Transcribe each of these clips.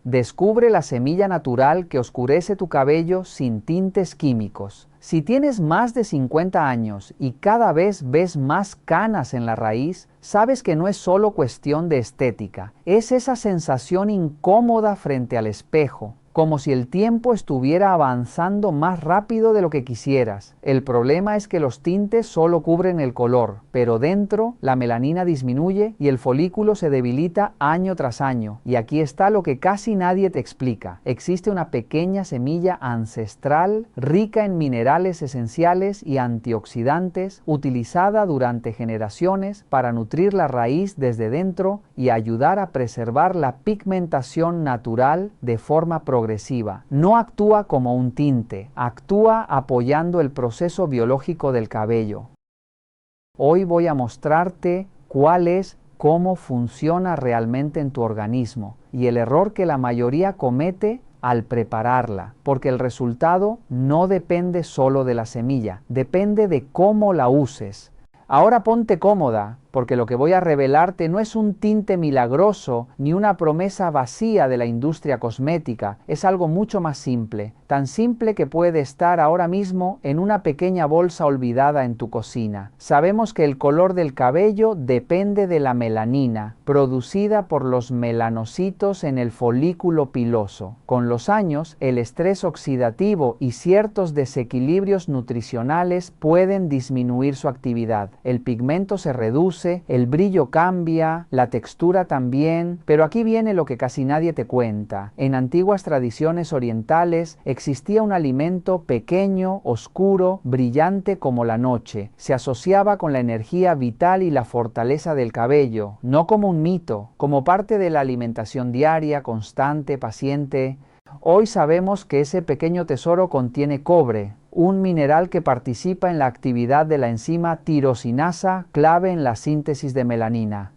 Descubre la semilla natural que oscurece tu cabello sin tintes químicos. Si tienes más de 50 años y cada vez ves más canas en la raíz, sabes que no es solo cuestión de estética, es esa sensación incómoda frente al espejo, como si el tiempo estuviera avanzando más rápido de lo que quisieras. El problema es que los tintes solo cubren el color, pero dentro la melanina disminuye y el folículo se debilita año tras año. Y aquí está lo que casi nadie te explica. Existe una pequeña semilla ancestral, rica en minerales esenciales y antioxidantes, utilizada durante generaciones para nutrir la raíz desde dentro y ayudar a preservar la pigmentación natural de forma progresiva. No actúa como un tinte, actúa apoyando el proceso biológico del cabello. Hoy voy a mostrarte cómo funciona realmente en tu organismo y el error que la mayoría comete al prepararla, porque el resultado no depende solo de la semilla, depende de cómo la uses. Ahora ponte cómoda, porque lo que voy a revelarte no es un tinte milagroso ni una promesa vacía de la industria cosmética, es algo mucho más simple, tan simple que puede estar ahora mismo en una pequeña bolsa olvidada en tu cocina. Sabemos que el color del cabello depende de la melanina, producida por los melanocitos en el folículo piloso. Con los años, el estrés oxidativo y ciertos desequilibrios nutricionales pueden disminuir su actividad. El pigmento se reduce, el brillo cambia, la textura también, pero aquí viene lo que casi nadie te cuenta. En antiguas tradiciones orientales existía un alimento pequeño, oscuro, brillante como la noche. Se asociaba con la energía vital y la fortaleza del cabello, no como un mito, como parte de la alimentación diaria, constante, paciente. Hoy sabemos que ese pequeño tesoro contiene cobre, un mineral que participa en la actividad de la enzima tirosinasa, clave en la síntesis de melanina.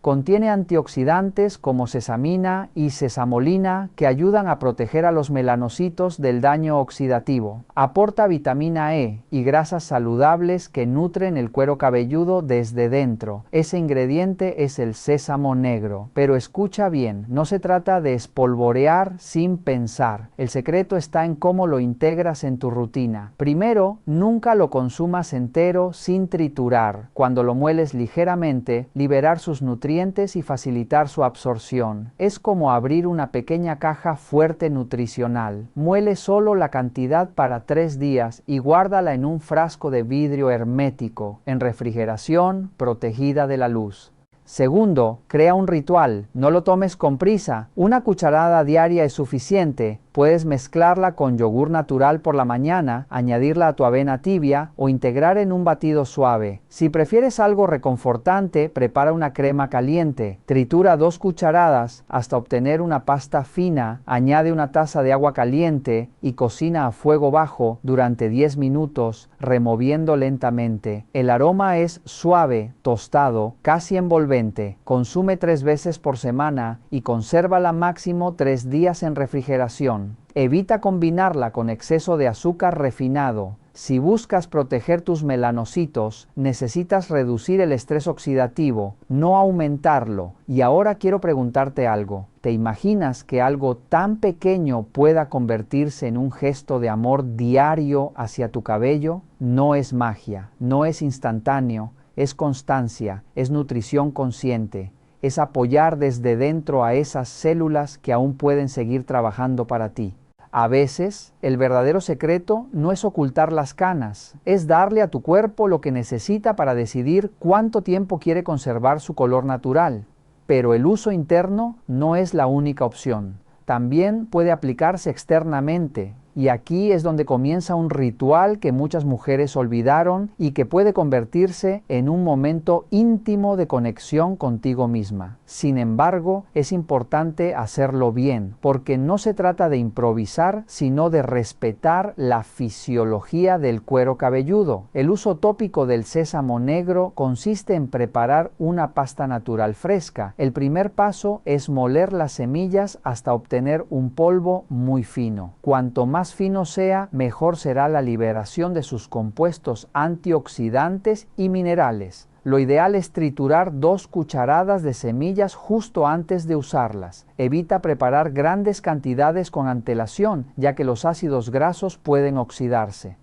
Contiene antioxidantes como sesamina y sesamolina que ayudan a proteger a los melanocitos del daño oxidativo. Aporta vitamina E y grasas saludables que nutren el cuero cabelludo desde dentro. Ese ingrediente es el sésamo negro. Pero escucha bien, no se trata de espolvorear sin pensar. El secreto está en cómo lo integras en tu rutina. Primero, nunca lo consumas entero sin triturar. Cuando lo mueles ligeramente, liberar sus nutrientes y facilitar su absorción. Es como abrir una pequeña caja fuerte nutricional. Muele solo la cantidad para 3 días y guárdala en un frasco de vidrio hermético, en refrigeración, protegida de la luz. Segundo, crea un ritual. No lo tomes con prisa. Una cucharada diaria es suficiente. Puedes mezclarla con yogur natural por la mañana, añadirla a tu avena tibia o integrar en un batido suave. Si prefieres algo reconfortante, prepara una crema caliente. Tritura 2 cucharadas hasta obtener una pasta fina, añade una taza de agua caliente y cocina a fuego bajo durante 10 minutos, removiendo lentamente. El aroma es suave, tostado, casi envolvente. Consume 3 veces por semana y consérvala máximo 3 días en refrigeración. Evita combinarla con exceso de azúcar refinado. Si buscas proteger tus melanocitos, necesitas reducir el estrés oxidativo, no aumentarlo. Y ahora quiero preguntarte algo. ¿Te imaginas que algo tan pequeño pueda convertirse en un gesto de amor diario hacia tu cabello? No es magia, no es instantáneo, es constancia, es nutrición consciente. Es apoyar desde dentro a esas células que aún pueden seguir trabajando para ti. A veces, el verdadero secreto no es ocultar las canas, es darle a tu cuerpo lo que necesita para decidir cuánto tiempo quiere conservar su color natural. Pero el uso interno no es la única opción. También puede aplicarse externamente. Y aquí es donde comienza un ritual que muchas mujeres olvidaron y que puede convertirse en un momento íntimo de conexión contigo misma. Sin embargo, es importante hacerlo bien, porque no se trata de improvisar, sino de respetar la fisiología del cuero cabelludo. El uso tópico del sésamo negro consiste en preparar una pasta natural fresca. El primer paso es moler las semillas hasta obtener un polvo muy fino. Cuanto más fino sea, mejor será la liberación de sus compuestos antioxidantes y minerales. Lo ideal es triturar 2 cucharadas de semillas justo antes de usarlas. Evita preparar grandes cantidades con antelación, ya que los ácidos grasos pueden oxidarse.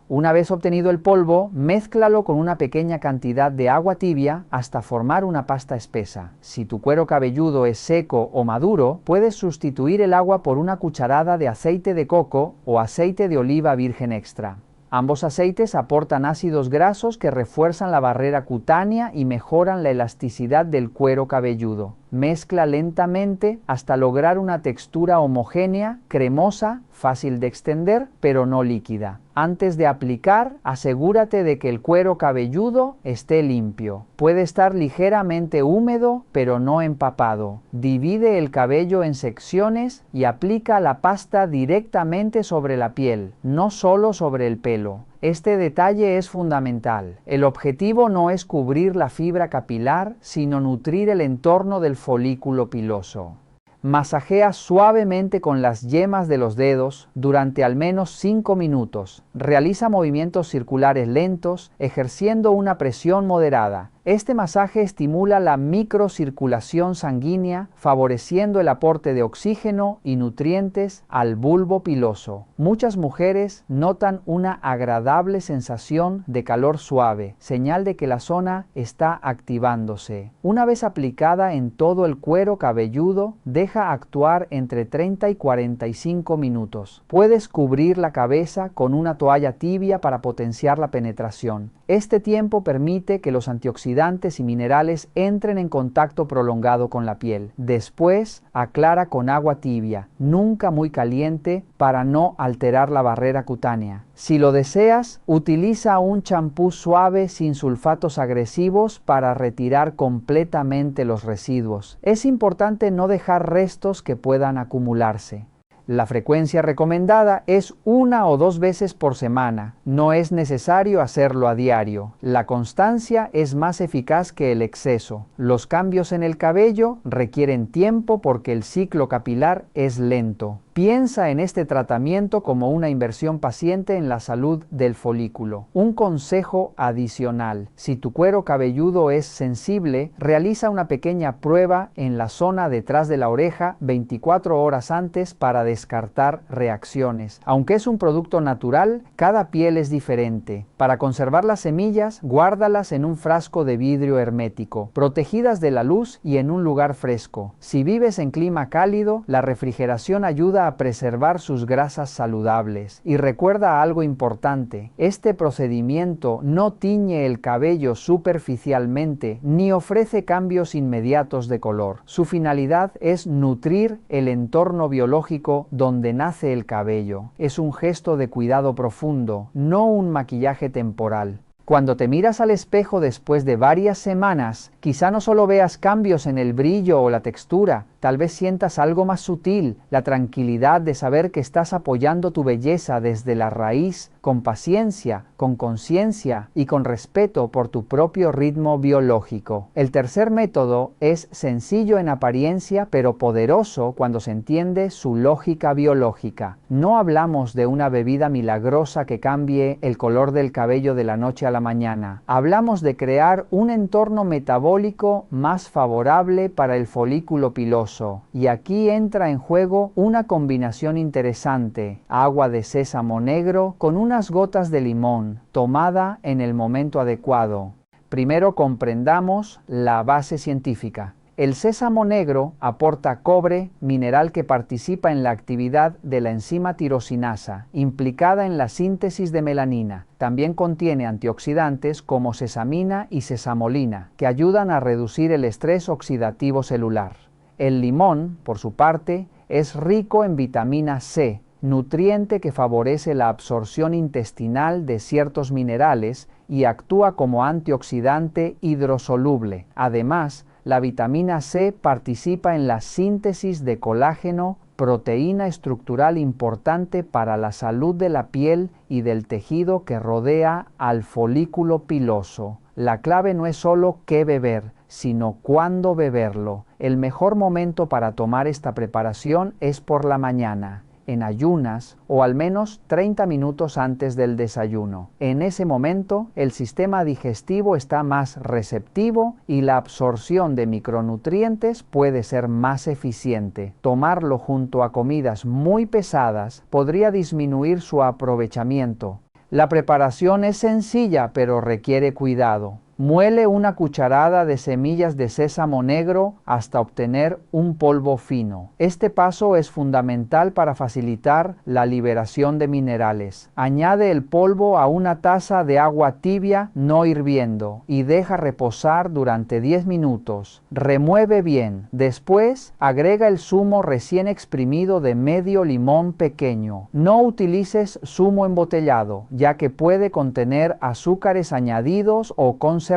Una vez obtenido el polvo, mézclalo con una pequeña cantidad de agua tibia hasta formar una pasta espesa. Si tu cuero cabelludo es seco o maduro, puedes sustituir el agua por una cucharada de aceite de coco o aceite de oliva virgen extra. Ambos aceites aportan ácidos grasos que refuerzan la barrera cutánea y mejoran la elasticidad del cuero cabelludo. Mezcla lentamente hasta lograr una textura homogénea, cremosa, fácil de extender, pero no líquida. Antes de aplicar, asegúrate de que el cuero cabelludo esté limpio. Puede estar ligeramente húmedo, pero no empapado. Divide el cabello en secciones y aplica la pasta directamente sobre la piel, no solo sobre el pelo. Este detalle es fundamental. El objetivo no es cubrir la fibra capilar, sino nutrir el entorno del folículo piloso. Masajea suavemente con las yemas de los dedos durante al menos 5 minutos. Realiza movimientos circulares lentos, ejerciendo una presión moderada. Este masaje estimula la microcirculación sanguínea, favoreciendo el aporte de oxígeno y nutrientes al bulbo piloso. Muchas mujeres notan una agradable sensación de calor suave, señal de que la zona está activándose. Una vez aplicada en todo el cuero cabelludo, deja actuar entre 30 y 45 minutos. Puedes cubrir la cabeza con una toalla tibia para potenciar la penetración. Este tiempo permite que los antioxidantes y minerales entren en contacto prolongado con la piel. Después, aclara con agua tibia, nunca muy caliente, para no alterar la barrera cutánea. Si lo deseas, utiliza un champú suave sin sulfatos agresivos para retirar completamente los residuos. Es importante no dejar restos que puedan acumularse. La frecuencia recomendada es 1 o 2 veces por semana. No es necesario hacerlo a diario. La constancia es más eficaz que el exceso. Los cambios en el cabello requieren tiempo porque el ciclo capilar es lento. Piensa en este tratamiento como una inversión paciente en la salud del folículo. Un consejo adicional: si tu cuero cabelludo es sensible, realiza una pequeña prueba en la zona detrás de la oreja 24 horas antes para descartar reacciones. Aunque es un producto natural, cada piel es diferente. Para conservar las semillas, guárdalas en un frasco de vidrio hermético, protegidas de la luz y en un lugar fresco. Si vives en clima cálido, la refrigeración ayuda a preservar sus grasas saludables. Y recuerda algo importante: este procedimiento no tiñe el cabello superficialmente ni ofrece cambios inmediatos de color. Su finalidad es nutrir el entorno biológico donde nace el cabello. Es un gesto de cuidado profundo, no un maquillaje temporal. Cuando te miras al espejo después de varias semanas, quizá no solo veas cambios en el brillo o la textura, tal vez sientas algo más sutil, la tranquilidad de saber que estás apoyando tu belleza desde la raíz, con paciencia, con conciencia y con respeto por tu propio ritmo biológico. El tercer método es sencillo en apariencia, pero poderoso cuando se entiende su lógica biológica. No hablamos de una bebida milagrosa que cambie el color del cabello de la noche a la mañana. Hablamos de crear un entorno metabólico más favorable para el folículo piloso. Y aquí entra en juego una combinación interesante: agua de sésamo negro con unas gotas de limón, tomada en el momento adecuado. Primero comprendamos la base científica. El sésamo negro aporta cobre, mineral que participa en la actividad de la enzima tirosinasa, implicada en la síntesis de melanina. También contiene antioxidantes como sesamina y sesamolina, que ayudan a reducir el estrés oxidativo celular. El limón, por su parte, es rico en vitamina C, nutriente que favorece la absorción intestinal de ciertos minerales y actúa como antioxidante hidrosoluble. Además, la vitamina C participa en la síntesis de colágeno, proteína estructural importante para la salud de la piel y del tejido que rodea al folículo piloso. La clave no es solo qué beber, sino cuándo beberlo. El mejor momento para tomar esta preparación es por la mañana. en ayunas o al menos 30 minutos antes del desayuno. En ese momento, el sistema digestivo está más receptivo y la absorción de micronutrientes puede ser más eficiente. Tomarlo junto a comidas muy pesadas podría disminuir su aprovechamiento. La preparación es sencilla, pero requiere cuidado. Muele una cucharada de semillas de sésamo negro hasta obtener un polvo fino. Este paso es fundamental para facilitar la liberación de minerales. Añade el polvo a una taza de agua tibia no hirviendo y deja reposar durante 10 minutos. Remueve bien. Después, agrega el zumo recién exprimido de medio limón pequeño. No utilices zumo embotellado, ya que puede contener azúcares añadidos o conservantes.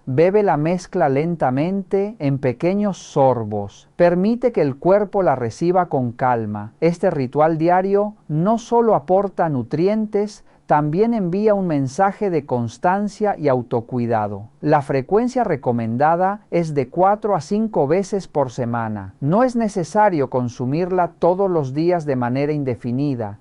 Bebe la mezcla lentamente en pequeños sorbos. Permite que el cuerpo la reciba con calma. Este ritual diario no solo aporta nutrientes, también envía un mensaje de constancia y autocuidado. La frecuencia recomendada es de 4 a 5 veces por semana. No es necesario consumirla todos los días de manera indefinida.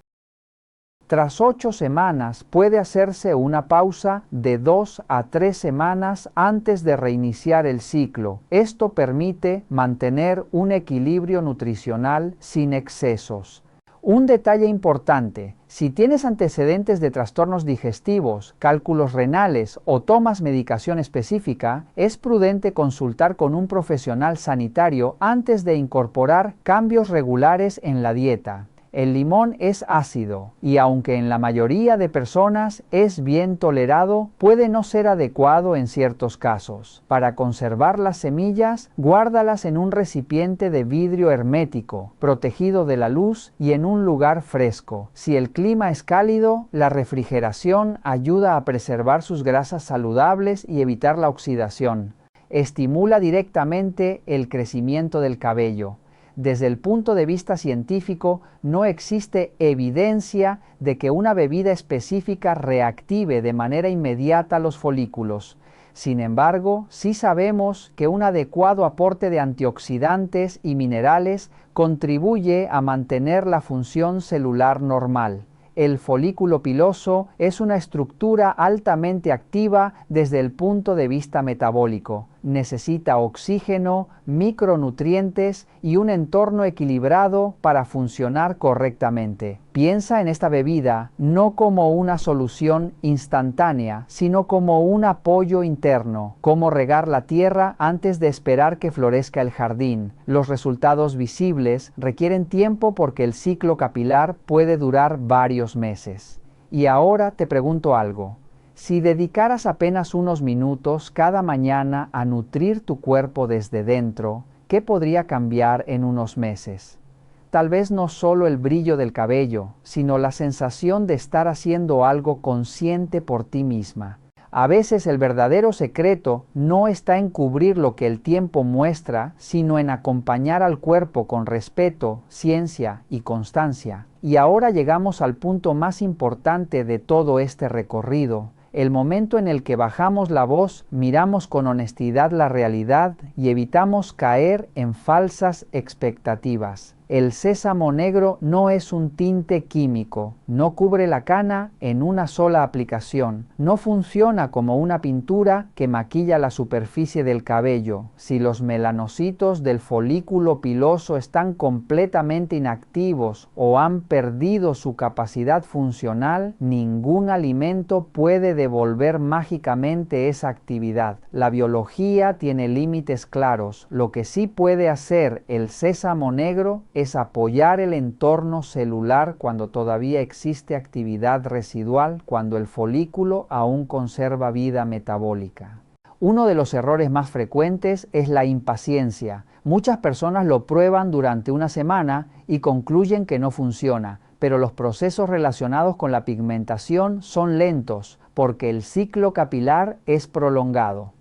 Tras 8 semanas puede hacerse una pausa de 2 a 3 semanas antes de reiniciar el ciclo. Esto permite mantener un equilibrio nutricional sin excesos. Un detalle importante: si tienes antecedentes de trastornos digestivos, cálculos renales o tomas medicación específica, es prudente consultar con un profesional sanitario antes de incorporar cambios regulares en la dieta. El limón es ácido y aunque en la mayoría de personas es bien tolerado, puede no ser adecuado en ciertos casos. Para conservar las semillas, guárdalas en un recipiente de vidrio hermético, protegido de la luz y en un lugar fresco. Si el clima es cálido, la refrigeración ayuda a preservar sus grasas saludables y evitar la oxidación. Estimula directamente el crecimiento del cabello. Desde el punto de vista científico, no existe evidencia de que una bebida específica reactive de manera inmediata los folículos. Sin embargo, sí sabemos que un adecuado aporte de antioxidantes y minerales contribuye a mantener la función celular normal. El folículo piloso es una estructura altamente activa desde el punto de vista metabólico. Necesita oxígeno, micronutrientes y un entorno equilibrado para funcionar correctamente. Piensa en esta bebida no como una solución instantánea, sino como un apoyo interno, como regar la tierra antes de esperar que florezca el jardín. Los resultados visibles requieren tiempo porque el ciclo capilar puede durar varios meses. Y ahora te pregunto algo. Si dedicaras apenas unos minutos cada mañana a nutrir tu cuerpo desde dentro, ¿qué podría cambiar en unos meses? Tal vez no solo el brillo del cabello, sino la sensación de estar haciendo algo consciente por ti misma. A veces el verdadero secreto no está en cubrir lo que el tiempo muestra, sino en acompañar al cuerpo con respeto, ciencia y constancia. Y ahora llegamos al punto más importante de todo este recorrido. El momento en el que bajamos la voz, miramos con honestidad la realidad y evitamos caer en falsas expectativas. El sésamo negro no es un tinte químico, no cubre la cana en una sola aplicación, no funciona como una pintura que maquilla la superficie del cabello. Si los melanocitos del folículo piloso están completamente inactivos o han perdido su capacidad funcional, ningún alimento puede devolver mágicamente esa actividad. La biología tiene límites claros. Lo que sí puede hacer el sésamo negro es apoyar el entorno celular cuando todavía existe actividad residual, cuando el folículo aún conserva vida metabólica. Uno de los errores más frecuentes es la impaciencia. Muchas personas lo prueban durante una semana y concluyen que no funciona, pero los procesos relacionados con la pigmentación son lentos porque el ciclo capilar es prolongado.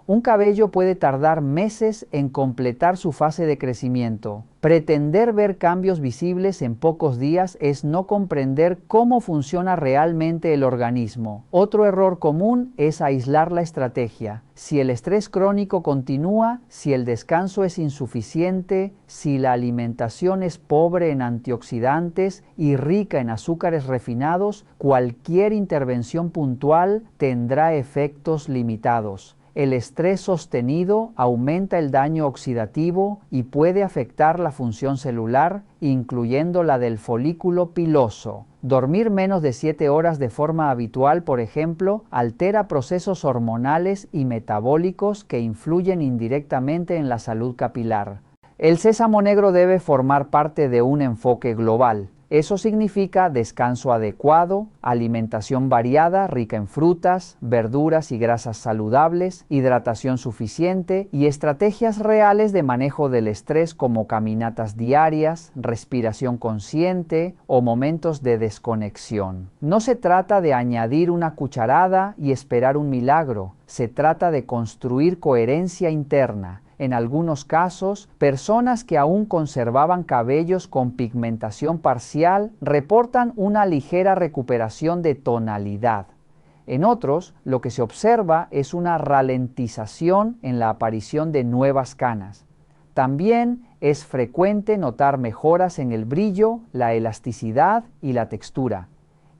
Un cabello puede tardar meses en completar su fase de crecimiento. Pretender ver cambios visibles en pocos días es no comprender cómo funciona realmente el organismo. Otro error común es aislar la estrategia. Si el estrés crónico continúa, si el descanso es insuficiente, si la alimentación es pobre en antioxidantes y rica en azúcares refinados, cualquier intervención puntual tendrá efectos limitados. El estrés sostenido aumenta el daño oxidativo y puede afectar la función celular, incluyendo la del folículo piloso. Dormir menos de 7 horas de forma habitual, por ejemplo, altera procesos hormonales y metabólicos que influyen indirectamente en la salud capilar. El sésamo negro debe formar parte de un enfoque global. Eso significa descanso adecuado, alimentación variada, rica en frutas, verduras y grasas saludables, hidratación suficiente y estrategias reales de manejo del estrés como caminatas diarias, respiración consciente o momentos de desconexión. No se trata de añadir una cucharada y esperar un milagro, se trata de construir coherencia interna. En algunos casos, personas que aún conservaban cabellos con pigmentación parcial reportan una ligera recuperación de tonalidad. En otros, lo que se observa es una ralentización en la aparición de nuevas canas. También es frecuente notar mejoras en el brillo, la elasticidad y la textura.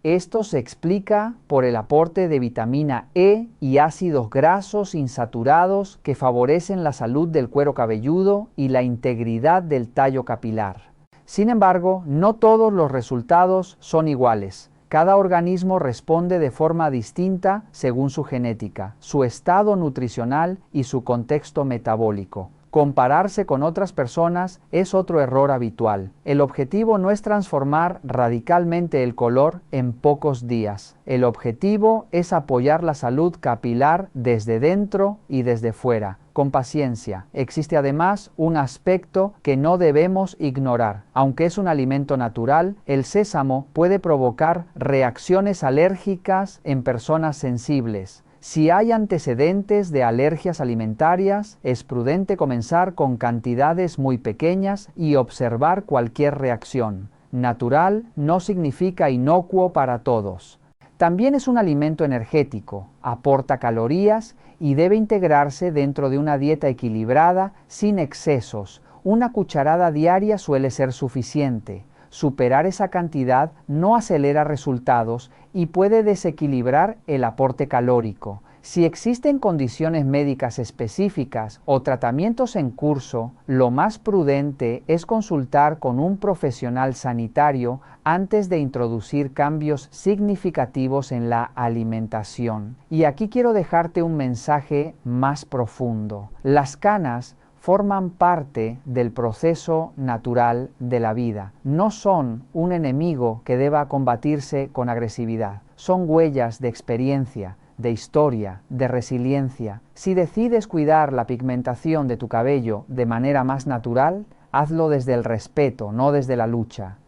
Esto se explica por el aporte de vitamina E y ácidos grasos insaturados que favorecen la salud del cuero cabelludo y la integridad del tallo capilar. Sin embargo, no todos los resultados son iguales. Cada organismo responde de forma distinta según su genética, su estado nutricional y su contexto metabólico. Compararse con otras personas es otro error habitual. El objetivo no es transformar radicalmente el color en pocos días. El objetivo es apoyar la salud capilar desde dentro y desde fuera, con paciencia. Existe además un aspecto que no debemos ignorar. Aunque es un alimento natural, el sésamo puede provocar reacciones alérgicas en personas sensibles. Si hay antecedentes de alergias alimentarias, es prudente comenzar con cantidades muy pequeñas y observar cualquier reacción. Natural no significa inocuo para todos. También es un alimento energético, aporta calorías y debe integrarse dentro de una dieta equilibrada sin excesos. Una cucharada diaria suele ser suficiente. Superar esa cantidad no acelera resultados y puede desequilibrar el aporte calórico. Si existen condiciones médicas específicas o tratamientos en curso, lo más prudente es consultar con un profesional sanitario antes de introducir cambios significativos en la alimentación. Y aquí quiero dejarte un mensaje más profundo. Las canas forman parte del proceso natural de la vida. No son un enemigo que deba combatirse con agresividad. Son huellas de experiencia, de historia, de resiliencia. Si decides cuidar la pigmentación de tu cabello de manera más natural, hazlo desde el respeto, no desde la lucha.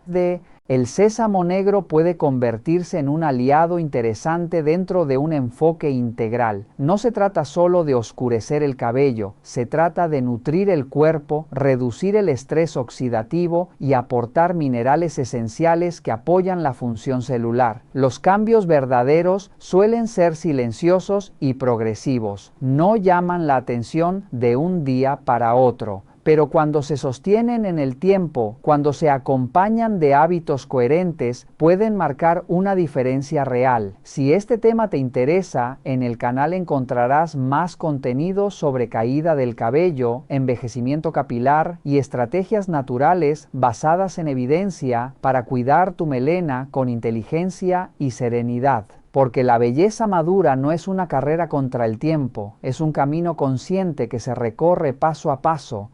El sésamo negro puede convertirse en un aliado interesante dentro de un enfoque integral. No se trata solo de oscurecer el cabello, se trata de nutrir el cuerpo, reducir el estrés oxidativo y aportar minerales esenciales que apoyan la función celular. Los cambios verdaderos suelen ser silenciosos y progresivos. No llaman la atención de un día para otro. Pero cuando se sostienen en el tiempo, cuando se acompañan de hábitos coherentes, pueden marcar una diferencia real. Si este tema te interesa, en el canal encontrarás más contenido sobre caída del cabello, envejecimiento capilar y estrategias naturales basadas en evidencia para cuidar tu melena con inteligencia y serenidad. Porque la belleza madura no es una carrera contra el tiempo, es un camino consciente que se recorre paso a paso,